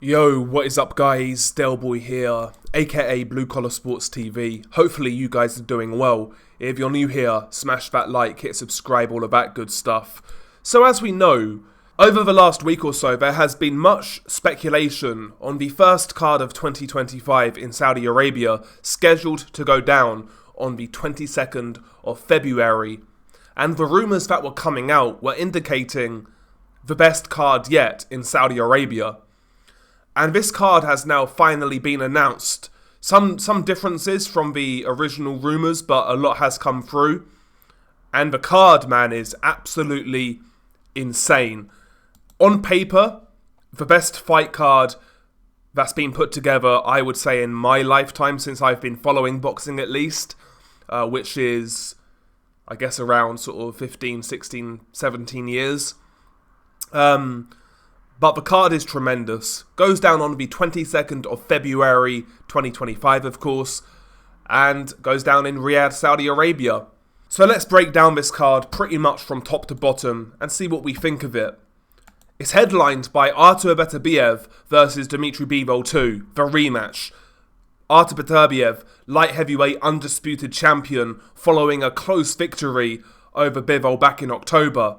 Yo, what is up guys, Delboy here, aka Blue Collar Sports TV. Hopefully you guys are doing well. If you're new here, smash that like, hit subscribe, all of that good stuff. So as we know, over the last week or so there has been much speculation on the first card of 2025 in Saudi Arabia, scheduled to go down on the 22nd of February. And the rumours that were coming out were indicating the best card yet in Saudi Arabia. And this card has now finally been announced. Some differences from the original rumours, but a lot has come through. And the card, man, is absolutely insane. On paper, the best fight card that's been put together, I would say, in my lifetime, since I've been following boxing at least, which is, I guess, around sort of 15, 16, 17 years. But the card is tremendous. Goes down on the 22nd of February 2025, of course, and goes down in Riyadh, Saudi Arabia. So let's break down this card pretty much from top to bottom and see what we think of it. It's headlined by Artur Beterbiev versus Dmitry Bivol 2, the rematch. Artur Beterbiev, light heavyweight undisputed champion, following a close victory over Bivol back in October.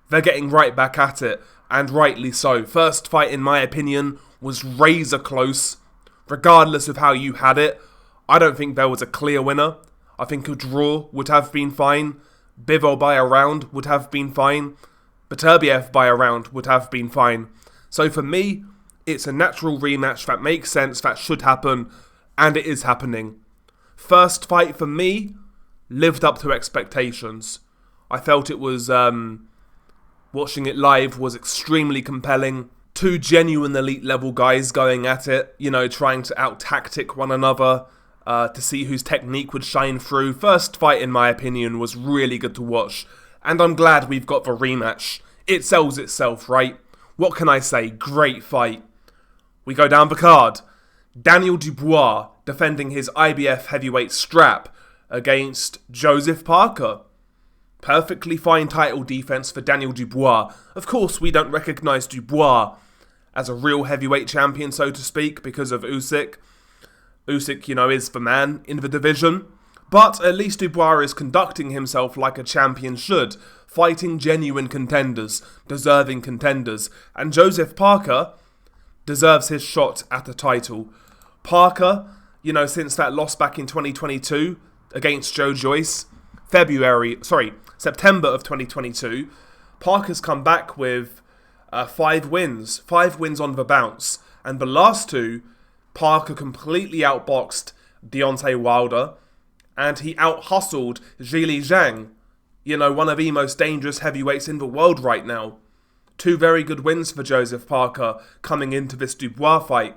They're getting right back at it. And rightly so. First fight, in my opinion, was razor close. Regardless of how you had it, I don't think there was a clear winner. I think a draw would have been fine. Bivol by a round would have been fine. Beterbiev by a round would have been fine. So for me, it's a natural rematch that makes sense, that should happen, and it is happening. First fight for me lived up to expectations. I felt it was... Watching it live was extremely compelling. Two genuine elite level guys going at it, trying to out-tactic one another to see whose technique would shine through. First fight, in my opinion, was really good to watch. And I'm glad we've got the rematch. It sells itself, right? What can I say? Great fight. We go down the card. Daniel Dubois defending his IBF heavyweight strap against Joseph Parker. Perfectly fine title defense for Daniel Dubois. Of course, we don't recognise Dubois as a real heavyweight champion, so to speak, because of Usyk. Usyk, is the man in the division. But at least Dubois is conducting himself like a champion should, fighting genuine contenders, deserving contenders. And Joseph Parker deserves his shot at the title. Parker, since that loss back in 2022 against Joe Joyce, September of 2022, Parker's come back with 5 wins. 5 wins on the bounce. And the last 2, Parker completely outboxed Deontay Wilder. And he out-hustled Jang, one of the most dangerous heavyweights in the world right now. 2 very good wins for Joseph Parker coming into this Dubois fight.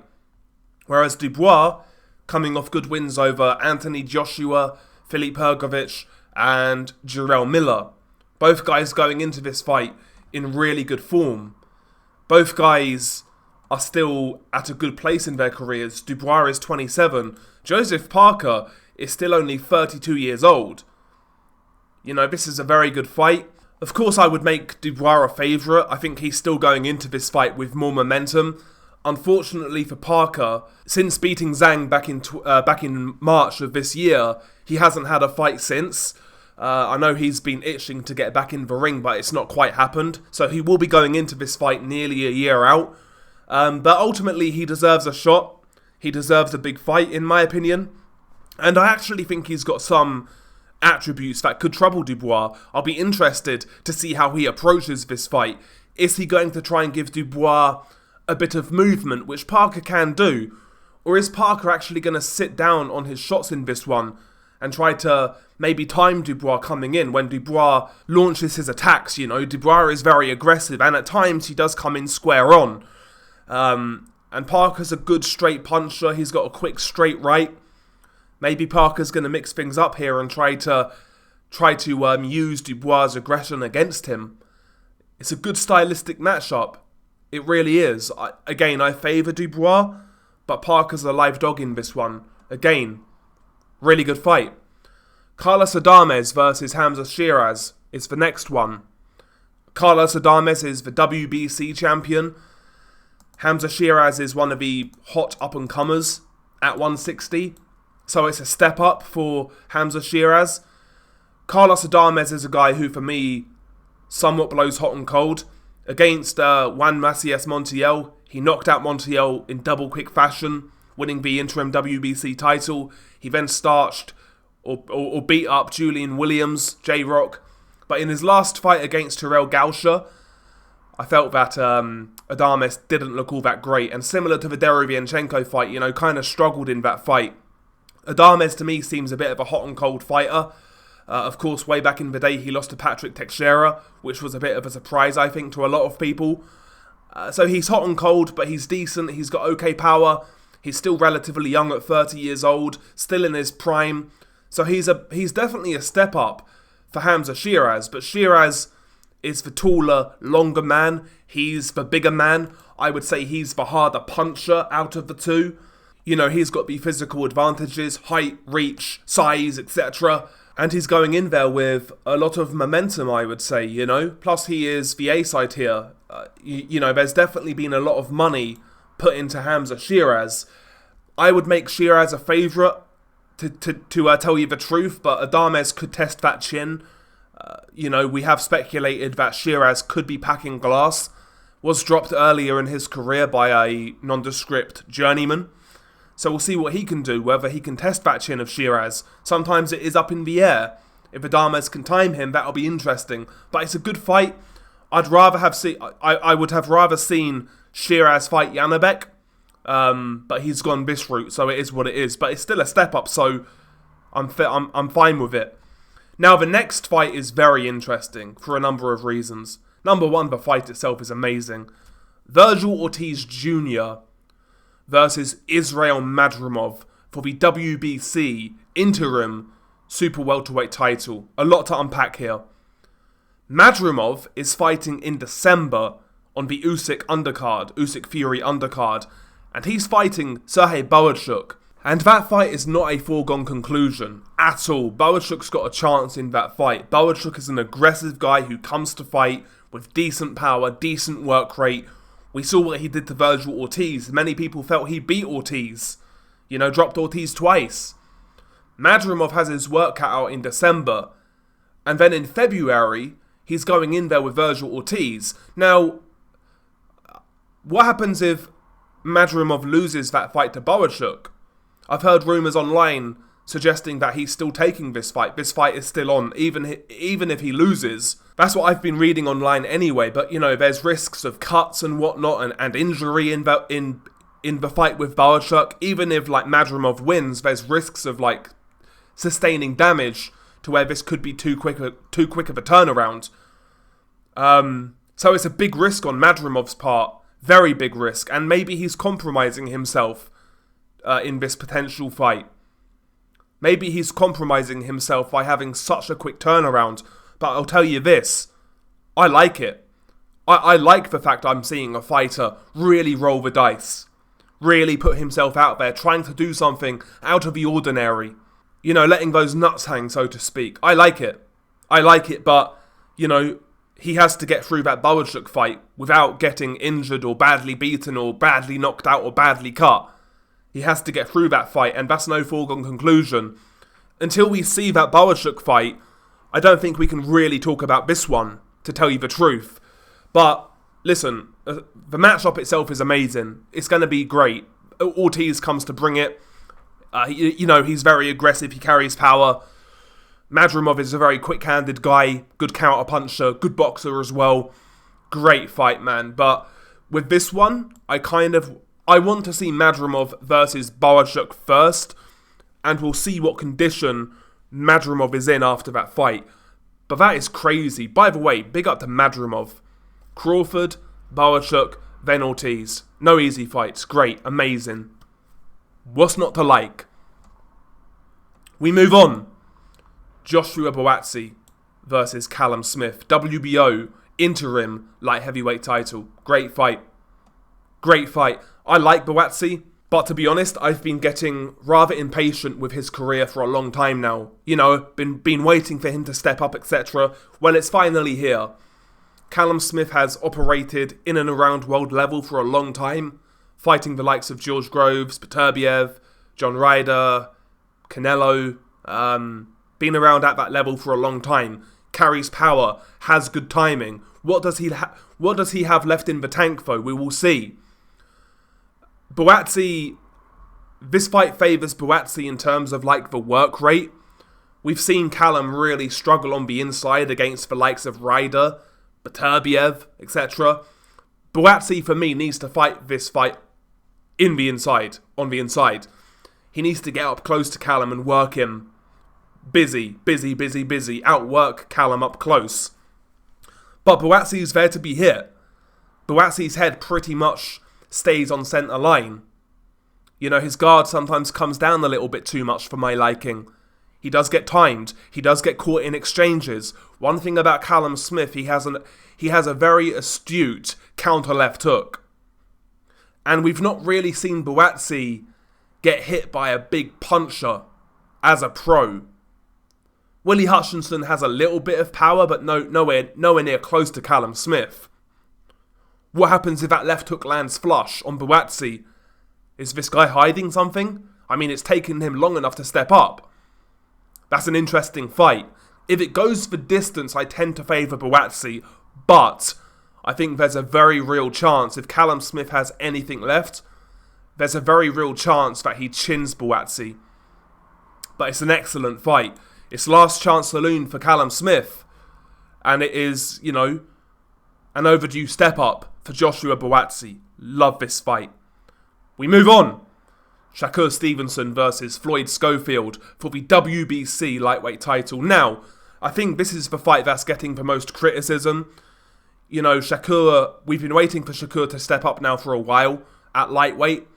Whereas Dubois, coming off good wins over Anthony Joshua, Filip Hrgovic, and Jarrell Miller. Both guys going into this fight in really good form. Both guys are still at a good place in their careers. Dubois is 27. Joseph Parker is still only 32 years old. This is a very good fight. Of course, I would make Dubois a favourite. I think he's still going into this fight with more momentum. Unfortunately for Parker, since beating Jang back in March of this year, he hasn't had a fight since. I know he's been itching to get back in the ring, but it's not quite happened. So he will be going into this fight nearly a year out. But ultimately, he deserves a shot. He deserves a big fight, in my opinion. And I actually think he's got some attributes that could trouble Dubois. I'll be interested to see how he approaches this fight. Is he going to try and give Dubois a bit of movement, which Parker can do? Or is Parker actually going to sit down on his shots in this one and try to maybe time Dubois coming in when Dubois launches his attacks? Dubois is very aggressive, and at times he does come in square on. And Parker's a good straight puncher. He's got a quick straight right. Maybe Parker's going to mix things up here and try to use Dubois' aggression against him. It's a good stylistic matchup. It really is. I favour Dubois, but Parker's a live dog in this one. Again, really good fight. Carlos Adames versus Hamza Shiras is the next one. Carlos Adames is the WBC champion. Hamza Shiras is one of the hot up-and-comers at 160. So it's a step up for Hamza Shiras. Carlos Adames is a guy who, for me, somewhat blows hot and cold. Against Juan Macias Montiel, he knocked out Montiel in double quick fashion, winning the interim WBC title. He then starched or beat up Julian Williams, J-Rock. But in his last fight against Terrell Gausha, I felt that Adames didn't look all that great. And similar to the Derevianchenko fight, kind of struggled in that fight. Adames, to me, seems a bit of a hot and cold fighter. Of course, way back in the day, he lost to Patrick Teixeira, which was a bit of a surprise, I think, to a lot of people. So he's hot and cold, but he's decent. He's got okay power. He's still relatively young at 30 years old, still in his prime. So he's definitely a step up for Hamza Shiras. But Shiras is the taller, longer man. He's the bigger man. I would say he's the harder puncher out of the two. He's got the physical advantages, height, reach, size, etc. And he's going in there with a lot of momentum, I would say, Plus he is the A-side here. There's definitely been a lot of money put into Hamza Shiras. I would make Shiras a favourite, to tell you the truth, but Adames could test that chin. We have speculated that Shiras could be packing glass. Was dropped earlier in his career by a nondescript journeyman. So we'll see what he can do, whether he can test that chin of Shiras. Sometimes it is up in the air. If Adames can time him, that'll be interesting. But it's a good fight. I would have rather seen Shiras fight Janabek. But he's gone this route, so it is what it is. But it's still a step up, so I'm fine with it. Now, the next fight is very interesting for a number of reasons. Number one, the fight itself is amazing. Virgil Ortiz Jr. versus Israel Madrimov for the WBC interim super welterweight title. A lot to unpack here. Madrimov is fighting in December on the Usyk Fury undercard, and he's fighting Serhej Bohachuk. And that fight is not a foregone conclusion at all. Bohachuk's got a chance in that fight. Bohachuk is an aggressive guy who comes to fight with decent power, decent work rate. We saw what he did to Virgil Ortiz. Many people felt he beat Ortiz. Dropped Ortiz twice. Madrimov has his work cut out in December. And then in February, he's going in there with Virgil Ortiz. Now, what happens if Madrimov loses that fight to Bohachuk? I've heard rumours online suggesting that he's still taking this fight. This fight is still on, even if he loses. That's what I've been reading online anyway. But there's risks of cuts and whatnot, and injury in the fight with Bohachuk. Even if Madrimov wins, there's risks of sustaining damage to where this could be too quick of a turnaround. So it's a big risk on Madrimov's part, very big risk, and maybe he's compromising himself in this potential fight. Maybe he's compromising himself by having such a quick turnaround. But I'll tell you this, I like it. I like the fact I'm seeing a fighter really roll the dice. Really put himself out there, trying to do something out of the ordinary. Letting those nuts hang, so to speak. I like it. But, he has to get through that Bohachuk fight without getting injured or badly beaten or badly knocked out or badly cut. He has to get through that fight, and that's no foregone conclusion. Until we see that Bohachuk fight, I don't think we can really talk about this one, to tell you the truth. But, listen, the matchup itself is amazing. It's going to be great. Ortiz comes to bring it. He's very aggressive, he carries power. Madrimov is a very quick-handed guy, good counter-puncher, good boxer as well. Great fight, man. But with this one, I want to see Madrimov versus Bohachuk first, and we'll see what condition Madrimov is in after that fight. But that is crazy. By the way, big up to Madrimov. Crawford, Bohachuk, then Ortiz. No easy fights. Great. Amazing. What's not to like? We move on. Joshua Buatsi versus Callum Smith. WBO interim light heavyweight title. Great fight. I like Buatsi, but to be honest, I've been getting rather impatient with his career for a long time now. Been waiting for him to step up, etc. Well, it's finally here. Callum Smith has operated in and around world level for a long time, fighting the likes of George Groves, Beterbiev, John Ryder, Canelo, been around at that level for a long time, carries power, has good timing. What does he have left in the tank though? We will see. Buatsi, this fight favours Buatsi in terms of like the work rate. We've seen Callum really struggle on the inside against the likes of Ryder, Beterbiev, etc. Buatsi for me needs to fight this fight on the inside. He needs to get up close to Callum and work him busy, outwork Callum up close. But Buatsi is there to be hit. Buatsi's head pretty much stays on centre line. You know, his guard sometimes comes down a little bit too much for my liking. He does get timed. He does get caught in exchanges. One thing about Callum Smith, he has a very astute counter left hook. And we've not really seen Buatsi get hit by a big puncher as a pro. Willie Hutchinson has a little bit of power, but nowhere near close to Callum Smith. What happens if that left hook lands flush on Buatsi? Is this guy hiding something? I mean, it's taken him long enough to step up. That's an interesting fight. If it goes for distance, I tend to favour Buatsi, but I think there's a very real chance, if Callum Smith has anything left, there's a very real chance that he chins Buatsi. But it's an excellent fight. It's last chance saloon for Callum Smith. And it is, you know, an overdue step up for Joshua Buatsi. Love this fight. We move on. Shakur Stevenson versus Floyd Scofield for the WBC lightweight title. Now, I think this is the fight that's getting the most criticism. You know, Shakur, we've been waiting for Shakur to step up now for a while at lightweight.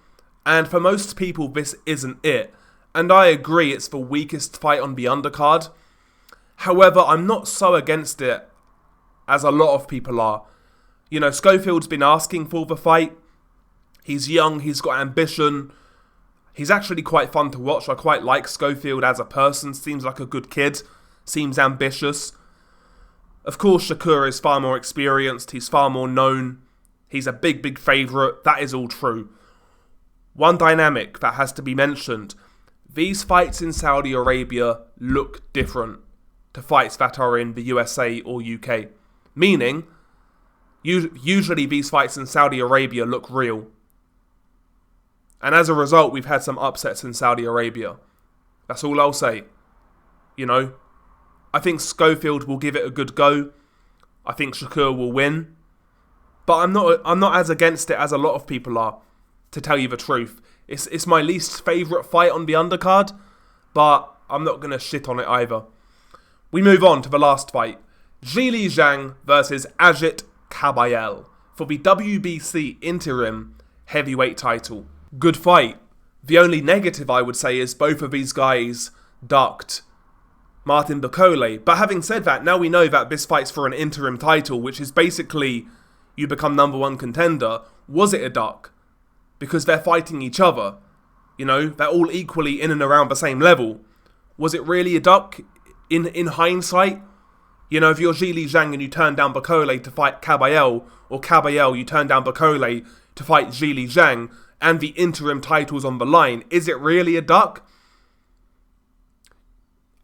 And for most people, this isn't it. And I agree, it's the weakest fight on the undercard. However, I'm not so against it as a lot of people are. You know, Scofield's been asking for the fight. He's young, he's got ambition. He's actually quite fun to watch. I quite like Scofield as a person. Seems like a good kid. Seems ambitious. Of course, Shakur is far more experienced. He's far more known. He's a big favourite. That is all true. One dynamic that has to be mentioned. These fights in Saudi Arabia look different to fights that are in the USA or UK. Meaning, usually these fights in Saudi Arabia look real. And as a result, we've had some upsets in Saudi Arabia. That's all I'll say. You know, I think Scofield will give it a good go. I think Shakur will win. But I'm not as against it as a lot of people are, to tell you the truth. It's my least favourite fight on the undercard, but I'm not going to shit on it either. We move on to the last fight. Zhili Zhang versus Ajit Kabayel for the WBC interim heavyweight title. Good fight. The only negative I would say is both of these guys ducked Martin Bakole. But having said that, now we know that this fight's for an interim title, which is basically you become number one contender. Was it a duck? Because they're fighting each other. You know, they're all equally in and around the same level. Was it really a duck in hindsight? You know, if you're Zhili Zhang and you turn down Bakole to fight Kabayel, or Kabayel you turn down Bakole to fight Zhili Zhang, and the interim title's on the line, is it really a duck?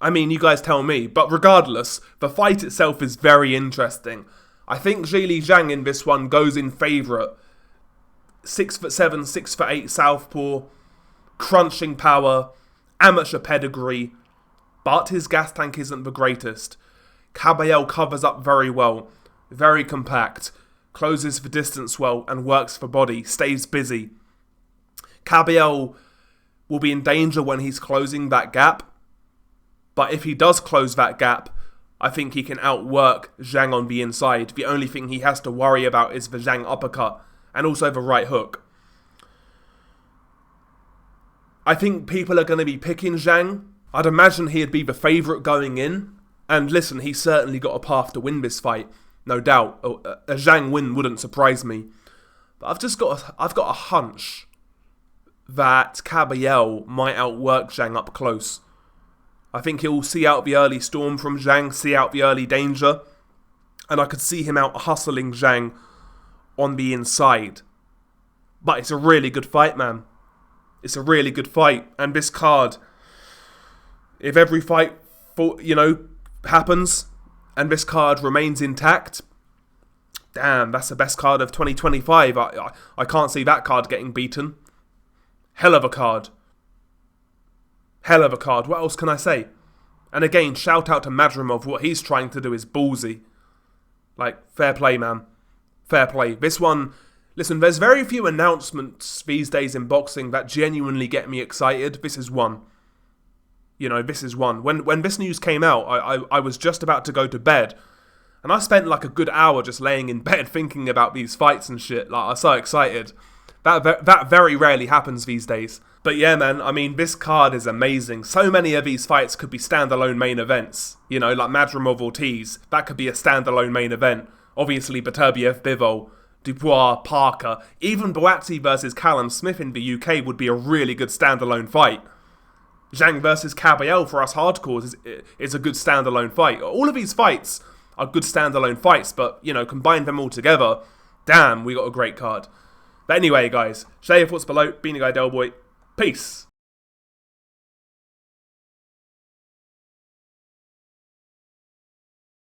I mean, you guys tell me. But regardless, the fight itself is very interesting. I think Zhili Zhang in this one goes in favourite. 6'7", 6'8" southpaw, crunching power, amateur pedigree, but his gas tank isn't the greatest. Kabayel covers up very well, very compact, closes the distance well and works the body, stays busy. Kabayel will be in danger when he's closing that gap, but if he does close that gap, I think he can outwork Zhang on the inside. The only thing he has to worry about is the Zhang uppercut, and also the right hook. I think people are going to be picking Zhang. I'd imagine he'd be the favourite going in. And listen, he's certainly got a path to win this fight. No doubt. A Zhang win wouldn't surprise me. But I've got a hunch that Kabayel might outwork Zhang up close. I think he'll see out the early storm from Zhang, see out the early danger. and I could see him out hustling Jang on the inside. But it's a really good fight, man. It's a really good fight. And this card, if every fight, happens and this card remains intact, damn, that's the best card of 2025. I can't see that card getting beaten. Hell of a card. Hell of a card. What else can I say? And again, shout out to Madrimov. What he's trying to do is ballsy. Like, fair play, man. Fair play. This one, listen, there's very few announcements these days in boxing that genuinely get me excited. This is one. This is one. When this news came out, I was just about to go to bed. And I spent like a good hour just laying in bed thinking about these fights and shit. Like, I was so excited. That very rarely happens these days. But yeah, man, I mean, this card is amazing. So many of these fights could be standalone main events. Like Madrimov Ortiz. That could be a standalone main event. Obviously, Beterbiev, Bivol, Dubois, Parker. Even Buatsi versus Callum Smith in the UK would be a really good standalone fight. Jang versus Kabayel for us hardcores is a good standalone fight. All of these fights are good standalone fights, but, combine them all together, damn, we got a great card. But anyway, guys, share your thoughts below. Been your guy, Delboy. Peace.